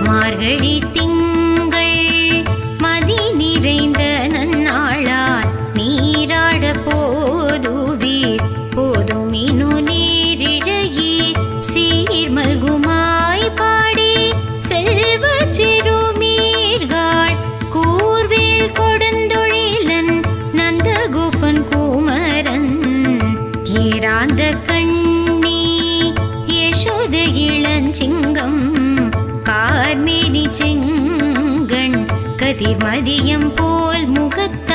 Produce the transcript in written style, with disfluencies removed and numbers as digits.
மார்கழி திங்கள் மதி நிறைந்த நன்னாளால் நீராட போதுவீர் போதுமினு நீரிழகி சீர்மல்குமாய் பாடி செல்வ சிறுமீர்கள் கூர்வேல் கொடுந்தொழிலன் நந்தகோபன் குமரன் ஏராந்த கண்ணி யசோத இளஞ்சிங்கம் கார்மேனி செங்கண் கதிர்மதியம் போல் முகத்த